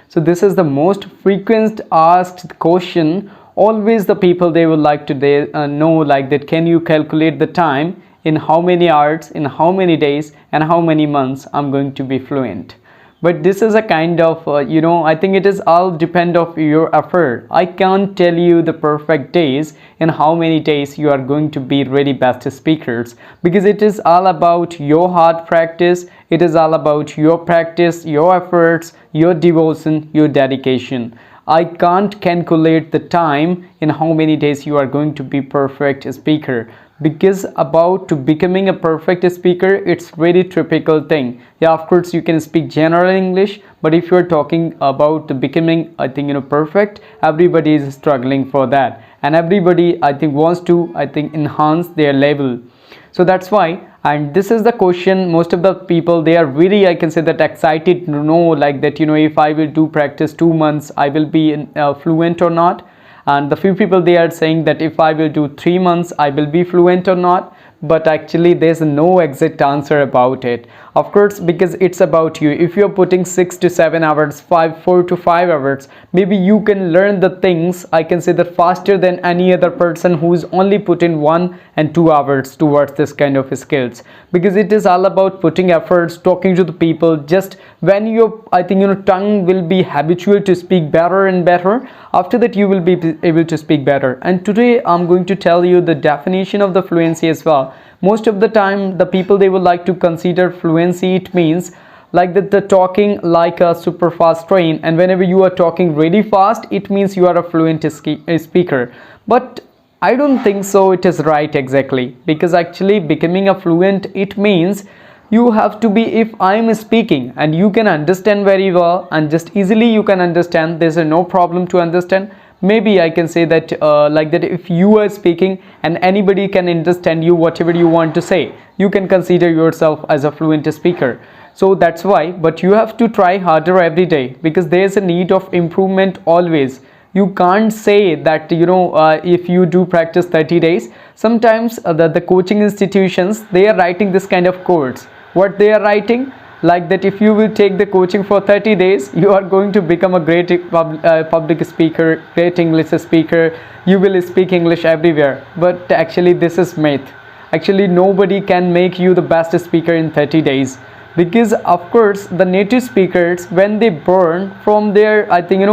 So this is the most frequent asked question. Always the people, they would like to know like that, can you calculate the time in how many hours, in how many days, and how many months I'm going to be fluent. But this is a kind of I think it is all depend of your effort. I can't tell you the perfect days in how many days you are going to be really best speakers, because it is all about your hard practice. It is all about your practice, your efforts, your devotion, your dedication. I can't calculate the time in how many days you are going to be perfect speaker, because about to becoming a perfect speaker, it's very typical thing. Yeah, of course you can speak general English, but if you're talking about becoming, I think, perfect, everybody is struggling for that, and everybody, I think, wants to, I think, enhance their level. So that's why, and this is the question, most of the people, they are really, I can say that, excited to know like that, if I will do practice 2 months, I will be fluent or not. And the few people, they are saying that if I will do 3 months, I will be fluent or not. But actually there's no exact answer about it, of course, because it's about you. If you're putting 6 to 7 hours, 4 to 5 hours, maybe you can learn the things, I can say that, faster than any other person who's only put in 1 and 2 hours towards this kind of skills. Because it is all about putting efforts, talking to the people. Just when your, I think, tongue will be habitual to speak better and better, after that you will be able to speak better. And today I'm going to tell you the definition of the fluency as well. Most of the time the people, they would like to consider fluency, it means like that the talking like a super fast train, and whenever you are talking really fast, it means you are a fluent speaker. But I don't think so it is right exactly, because actually becoming a fluent, it means you have to be, if I am speaking and you can understand very well and just easily you can understand, there's no problem to understand. Maybe I can say that like that, if you are speaking and anybody can understand you, whatever you want to say, you can consider yourself as a fluent speaker. So that's why, but you have to try harder every day, because there's a need of improvement always. You can't say that if you do practice 30 days, sometimes the coaching institutions, they are writing this kind of course. What they are writing, like that, if you will take the coaching for 30 days, you are going to become a great public speaker, great English speaker, you will speak English everywhere. But actually this is myth. Actually nobody can make you the best speaker in 30 days, because of course the native speakers, when they born from their, I think,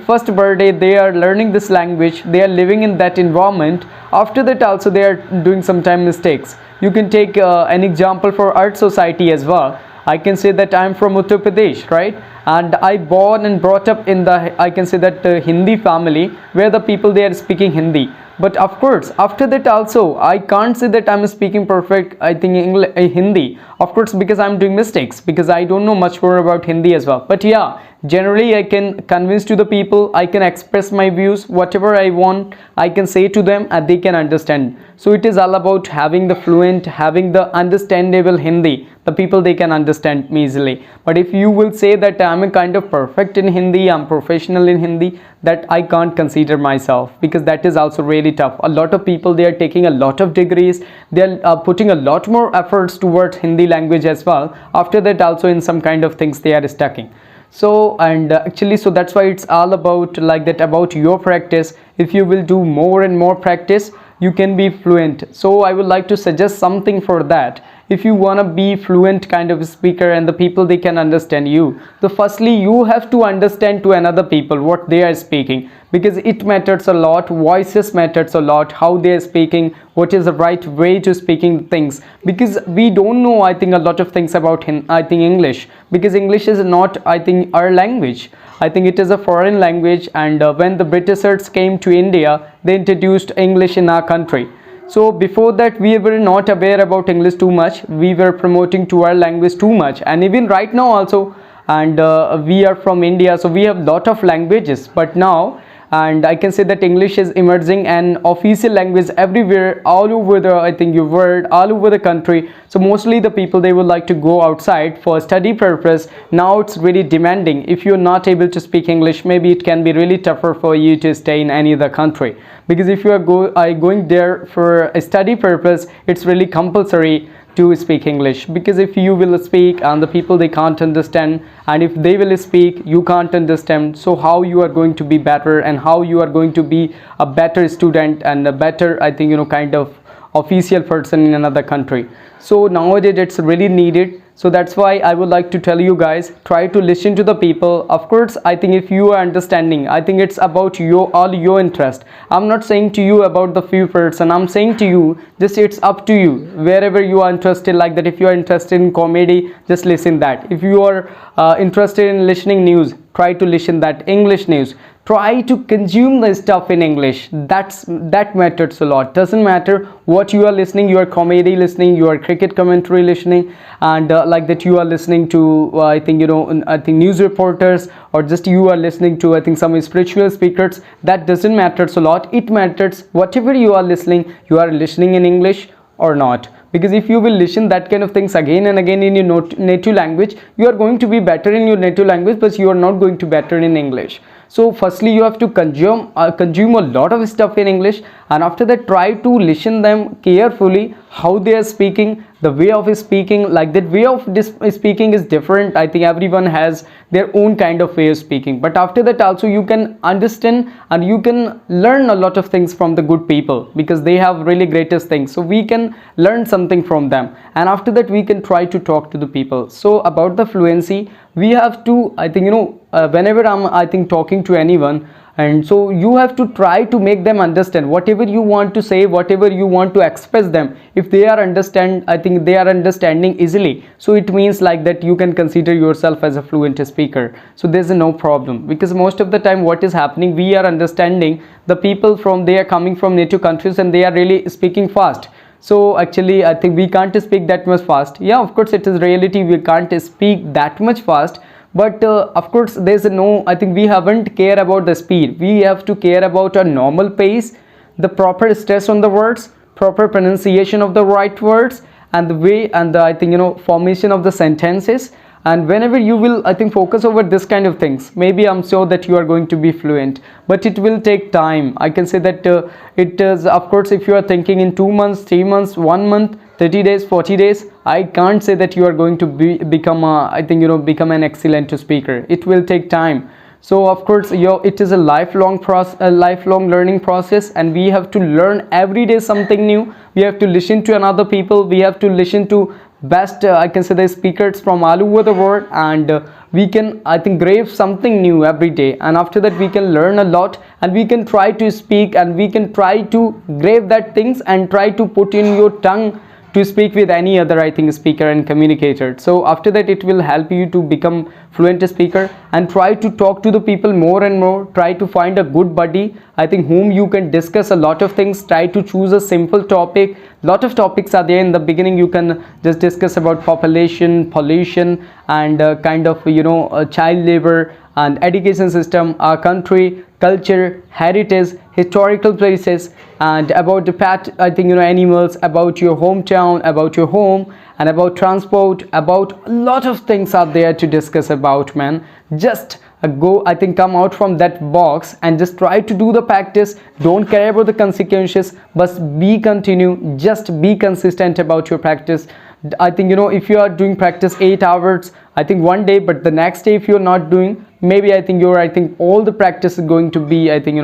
first birthday, they are learning this language, they are living in that environment. After that also they are doing sometimes mistakes. You can take an example for art society as well. I can say that I am from Uttar Pradesh, right? And I born and brought up in the, I can say that, Hindi family, where the people, they are speaking Hindi. But of course after that also I can't say that I'm speaking perfect, I think, Hindi, of course, because I'm doing mistakes, because I don't know much more about Hindi as well. But yeah, generally I can convince to the people, I can express my views, whatever I want I can say to them, and they can understand. So it is all about having the fluent, having the understandable Hindi. The people, they can understand me easily. But if you will say that I'm a kind of perfect in Hindi, I'm professional in Hindi, that I can't consider myself, because that is also really tough. A lot of people, they are taking a lot of degrees, they are putting a lot more efforts towards Hindi language as well. After that also in some kind of things they are stucking. So, and actually, so that's why it's all about like that, about your practice. If you will do more and more practice, you can be fluent. So I would like to suggest something for that. If you want to be fluent kind of speaker and the people, they can understand you, so firstly you have to understand to another people what they are speaking, because it matters a lot. Voices matters a lot, how they are speaking, what is the right way to speaking things, because we don't know, I think, a lot of things about I think English, because English is not, I think, our language. I think it is a foreign language, and when the Britishers came to India, they introduced English in our country. So before that we were not aware about English too much, we were promoting to our language too much, and even right now also, and we are from India, so we have lot of languages. But now, and I can say that English is emerging an official language everywhere, all over the, I think, world, all over the country. So mostly the people, they would like to go outside for study purpose. Now it's really demanding. If you're not able to speak English, maybe it can be really tougher for you to stay in any other country, because if you are going there for a study purpose, it's really compulsory to speak English, because if you will speak and the people they can't understand, and if they will speak you can't understand, so how you are going to be better, and how you are going to be a better student and a better, I think, kind of official person in another country. So nowadays it's really needed. So that's why I would like to tell you guys, try to listen to the people. Of course, I think if you are understanding, I think it's about your all your interest. I'm not saying to you about the few person, I'm saying to you just it's up to you wherever you are interested. Like that, if you are interested in comedy, just listen that. If you are interested in listening news, try to listen that English news. Try to consume the stuff in English. That matters a lot. Doesn't matter what you are listening, you are comedy listening, you are cricket commentary listening, and like that you are listening to I think, I think news reporters, or just you are listening to, I think, some spiritual speakers. That doesn't matters a lot. It matters whatever you are listening, you are listening in English or not. Because if you will listen that kind of things again and again in your native language, you are going to be better in your native language, but you are not going to better in English. So firstly you have to consume a lot of stuff in English, and after that try to listen them carefully, how they are speaking, the way of speaking. Like that way of speaking is different. I think everyone has their own kind of way of speaking, but after that also you can understand and you can learn a lot of things from the good people, because they have really greatest things, so we can learn something from them, and after that we can try to talk to the people. So about the fluency, we have to, I think, whenever I'm, I think, talking to anyone, and so you have to try to make them understand whatever you want to say, whatever you want to express them. If they are understand, I think they are understanding easily, so it means like that you can consider yourself as a fluent speaker. So there's no problem, because most of the time what is happening, we are understanding the people from, they are coming from native countries and they are really speaking fast. So actually I think we can't speak that much fast. Yeah, of course it is reality, we can't speak that much fast, but of course there's no, I think we haven't care about the speed. We have to care about a normal pace, the proper stress on the words, proper pronunciation of the right words, and the way, and the, I think, formation of the sentences. And whenever you will, I think, focus over this kind of things, maybe I'm sure that you are going to be fluent, but it will take time. I can say that it is, of course, if you are thinking in 2 months, 3 months, 1 month, 30 days, 40 days, I can't say that you are going to become I think, become an excellent speaker. It will take time. So of course it is a lifelong learning process, and we have to learn every day something new. We have to listen to another people, we have to listen to best I can say the speakers from all over the world, and we can, I think, grave something new every day, and after that we can learn a lot, and we can try to speak, and we can try to grave that things and try to put in your tongue to speak with any other, I think, speaker and communicator. So after that it will help you to become fluent speaker, and try to talk to the people more and more. Try to find a good buddy, I think, whom you can discuss a lot of things. Try to choose a simple topic. Lot of topics are there in the beginning. You can just discuss about population, pollution, and kind of, child labor, and education system, our country, culture, heritage, historical places, and about the pet, I think, animals, about your hometown, about your home, and about transport, about a lot of things are there to discuss about, man. Just go, I think, come out from that box and just try to do the practice. Don't care about the consequences, but just be consistent about your practice. I think, if you are doing practice 8 hours, I think, one day, but the next day if you're not doing, maybe I think all the practice is going to be, I think,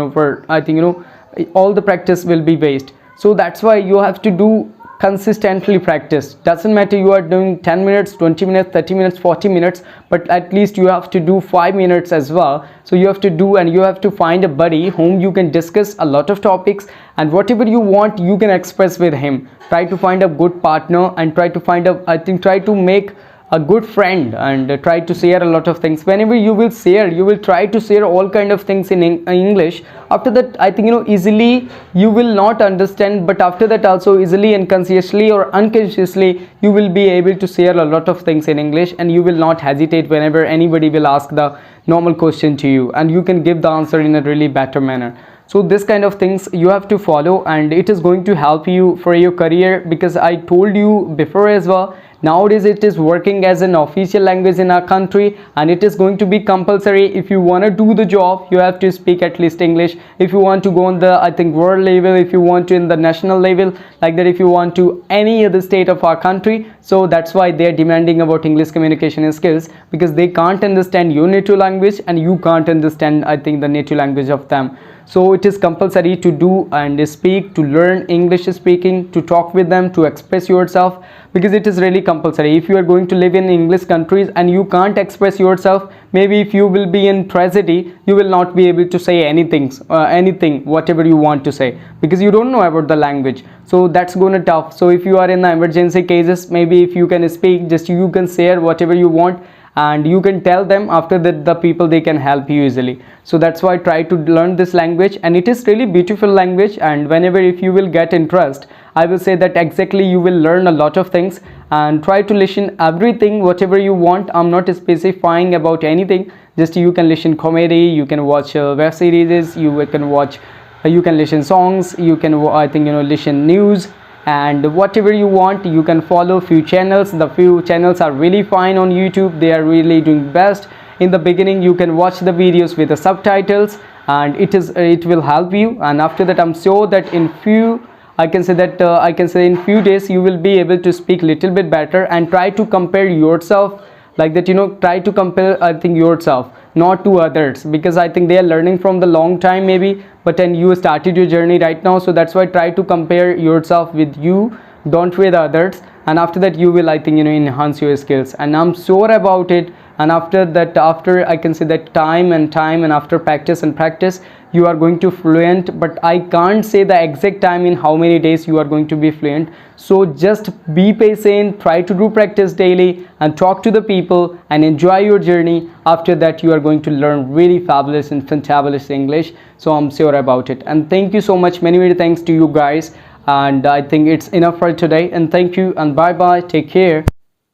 all the practice will be waste. So that's why you have to do consistently practice. Doesn't matter you are doing 10 minutes, 20 minutes, 30 minutes, 40 minutes, but at least you have to do 5 minutes as well. So you have to do, and you have to find a buddy whom you can discuss a lot of topics, and whatever you want you can express with him. Try to find a good partner, and try to make a good friend, and try to share a lot of things. Whenever you will share, you will try to share all kind of things in English. After that, I think, easily you will not understand, but after that also easily and consciously or unconsciously you will be able to share a lot of things in English, and you will not hesitate whenever anybody will ask the normal question to you, and you can give the answer in a really better manner. So this kind of things you have to follow, and it is going to help you for your career, because I told you before as well, Nowadays it is working as an official language in our country, and it is going to be compulsory. If you want to do the job, you have to speak at least English. If you want to go on the, I think, world level, if you want to in the national level, like that, if you want to any other state of our country, so that's why they are demanding about English communication skills, because they can't understand your native language and you can't understand, I think, the native language of them. So it is compulsory to do and speak, to learn English speaking, to talk with them, to express yourself, because it is really compulsory. If you are going to live in English countries and you can't express yourself, maybe if you will be in tragedy, you will not be able to say anything whatever you want to say, because you don't know about the language. So that's gonna tough. So if you are in the emergency cases, maybe if you can speak, just you can share whatever you want, and you can tell them. After that, the people, they can help you easily. So that's why try to learn this language, and it is really beautiful language. And whenever if you will get interest, I will say that exactly you will learn a lot of things, and try to listen everything whatever you want. I'm not specifying about anything, just you can listen comedy, you can watch web series, you can watch you can listen songs, you can, I think, listen news, and whatever you want. You can follow few channels. The few channels are really fine on YouTube, they are really doing best. In the beginning you can watch the videos with the subtitles, and it will help you. And after that, I'm sure that in few, I can say in few days you will be able to speak little bit better. And try to compare yourself, like that, try to compare, I think, yourself, not to others, because I think they are learning from the long time maybe, but then you started your journey right now. So that's why try to compare yourself with you, don't with others. And after that you will, I think, enhance your skills, and I'm sure about it. And after that, after, I can say that time and after practice and practice, you are going to fluent. But I can't say the exact time in how many days you are going to be fluent. So just be patient, try to do practice daily, and talk to the people, and enjoy your journey. After that, you are going to learn really fabulous and fantabulous English. So I'm sure about it. And thank you so much, many thanks to you guys. And I think it's enough for today, and thank you, and bye bye, take care.